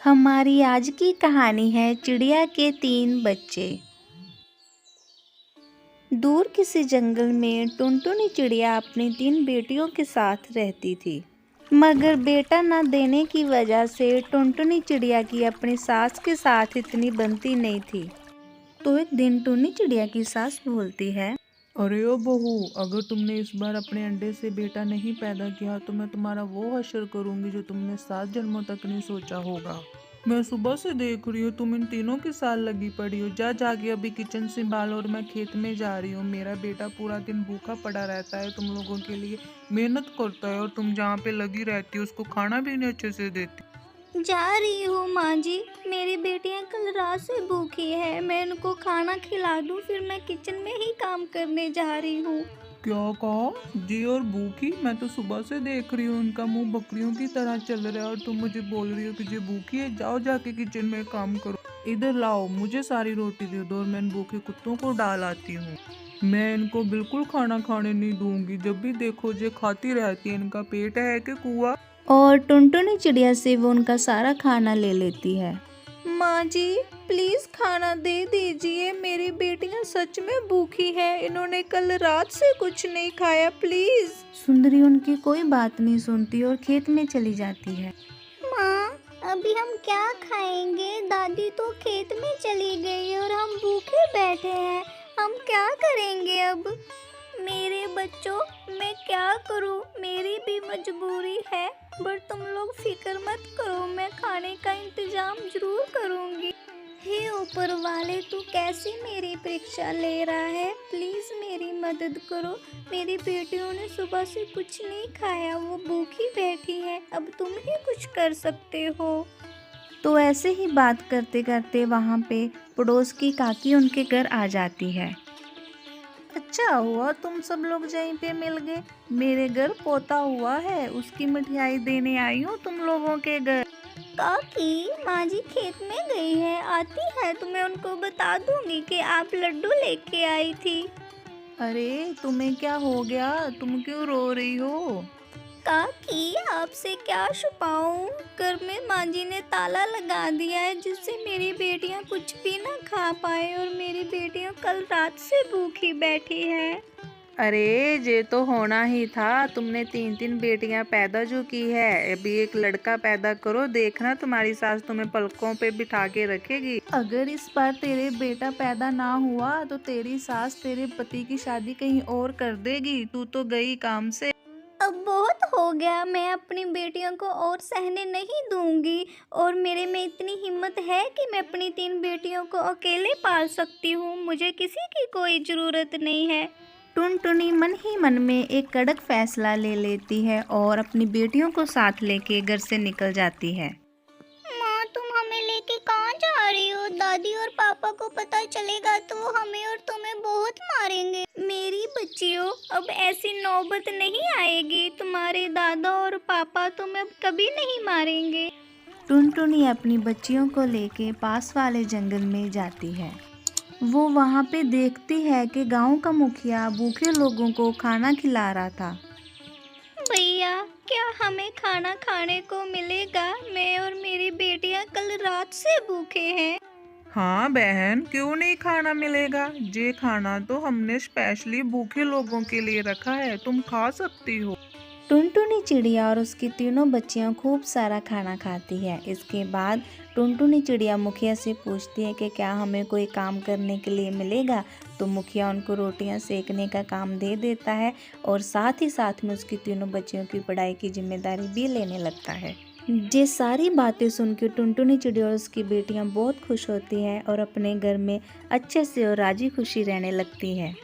हमारी आज की कहानी है चिड़िया के 3 बच्चे। दूर किसी जंगल में टुनटुनी चिड़िया अपनी 3 बेटियों के साथ रहती थी, मगर बेटा न देने की वजह से टुनटुनी चिड़िया की अपनी सास के साथ इतनी बनती नहीं थी। तो एक दिन टुन्नी चिड़िया की सास बोलती है, अरे ओ बहू, अगर तुमने इस बार अपने अंडे से बेटा नहीं पैदा किया तो मैं तुम्हारा वो हश्र करूंगी जो तुमने 7 जन्मों तक नहीं सोचा होगा। मैं सुबह से देख रही हूँ तुम इन तीनों के साथ लगी पड़ी हो। जा जाके अभी किचन संभालो और मैं खेत में जा रही हूँ। मेरा बेटा पूरा दिन भूखा पड़ा रहता है, तुम लोगों के लिए मेहनत करता है और तुम जहाँ पे लगी रहती हो उसको खाना भी नहीं अच्छे से देती। जा रही हूँ माँ जी, मेरी बेटियाँ कल रात से भूखी है, मैं उनको खाना खिला दूँ फिर मैं किचन में ही काम करने जा रही हूँ। क्या कहा जी? और भूखी? मैं तो सुबह से देख रही हूँ उनका मुंह बकरियों की तरह चल रहा है और तुम मुझे बोल रही हो कि जी भूखी है। जाओ जाके किचन में काम करो। इधर लाओ, मुझे सारी रोटी दे दो और मैं इन भूखे कुत्तों को डाल आती हूँ। मैं इनको बिल्कुल खाना खाने नहीं दूंगी। जब भी देखो जे खाती रहती है। इनका पेट है कि कुआ? और टुनटुनी चिड़िया से वो उनका सारा खाना ले लेती है। माँ जी प्लीज खाना दे दीजिए, मेरी बेटियां सच में भूखी है, इन्होंने कल रात से कुछ नहीं खाया, प्लीज। सुंदरी उनकी कोई बात नहीं सुनती और खेत में चली जाती है। माँ अभी हम क्या खाएंगे, दादी तो खेत में चली गई और हम भूखे बैठे हैं, हम क्या करेंगे अब। मेरे बच्चों मैं क्या करूं, मेरी भी मजबूरी है, पर तुम लोग फिक्र मत करो, मैं खाने का इंतजाम जरूर करूंगी। हे ऊपर वाले, तू कैसी मेरी परीक्षा ले रहा है, प्लीज मेरी मदद करो। मेरी बेटियों ने सुबह से कुछ नहीं खाया, वो भूखी बैठी है, अब तुम ही कुछ कर सकते हो। तो ऐसे ही बात करते करते वहाँ पे पड़ोस की काकी उनके घर आ जाती है। अच्छा हुआ तुम सब लोग यहीं पे मिल गए, मेरे घर पोता हुआ है, उसकी मिठाई देने आई हूँ तुम लोगों के घर। काकी माँ जी खेत में गई है, आती है तो मैं उनको बता दूंगी कि आप लड्डू लेके आई थी। अरे तुम्हें क्या हो गया, तुम क्यों रो रही हो। काकी आपसे क्या छुपाऊं, घर में माँ जी ने ताला लगा दिया है जिससे मेरी बेटियां कुछ भी ना खा पाए और मेरी बेटियां कल रात से भूखी बैठी है। अरे ये तो होना ही था, तुमने 3 बेटियां पैदा जो की है, अभी एक लड़का पैदा करो, देखना तुम्हारी सास तुम्हें पलकों पे बिठा के रखेगी। अगर इस बार तेरे बेटा पैदा ना हुआ तो तेरी सास तेरे पति की शादी कहीं और कर देगी, तू तो गई काम से। अब बहुत हो गया, मैं अपनी बेटियों को और सहने नहीं दूंगी और मेरे में इतनी हिम्मत है कि मैं अपनी 3 बेटियों को अकेले पाल सकती हूँ, मुझे किसी की कोई ज़रूरत नहीं है। टुनटुनी मन ही मन में एक कड़क फैसला ले लेती है और अपनी बेटियों को साथ लेके घर से निकल जाती है। माँ तुम हमें लेके कहाँ जा रही हो, दादी और पापा को पता चलेगा तो वो हमें और तुम्हें बहुत मारेंगे। मेरी बच्चियों अब ऐसी नौबत नहीं आएगी, तुम्हारे दादा और पापा तुम्हें अब कभी नहीं मारेंगे। टुनटुनी अपनी बच्चियों को लेके पास वाले जंगल में जाती है। वो वहाँ पे देखती है कि गांव का मुखिया भूखे लोगों को खाना खिला रहा था। भैया क्या हमें खाना खाने को मिलेगा, मैं और मेरी बेटियां कल रात से भूखे हैं। हाँ बहन, क्यों नहीं खाना मिलेगा? ये खाना तो हमने स्पेशली भूखे लोगों के लिए रखा है, तुम खा सकती हो। टुनटुनी चिड़िया और उसकी तीनों बच्चियां खूब सारा खाना खाती है। इसके बाद टुनटुनी चिड़िया मुखिया से पूछती है कि क्या हमें कोई काम करने के लिए मिलेगा, तो मुखिया उनको रोटियां सेकने का काम दे देता है और साथ ही साथ में उसकी तीनों बच्चियों की पढ़ाई की जिम्मेदारी भी लेने लगता है। ये सारी बातें सुन के टुनटुनी चिड़िया और उसकी बेटियां बहुत खुश होती हैं और अपने घर में अच्छे से और राजी खुशी रहने लगती हैं।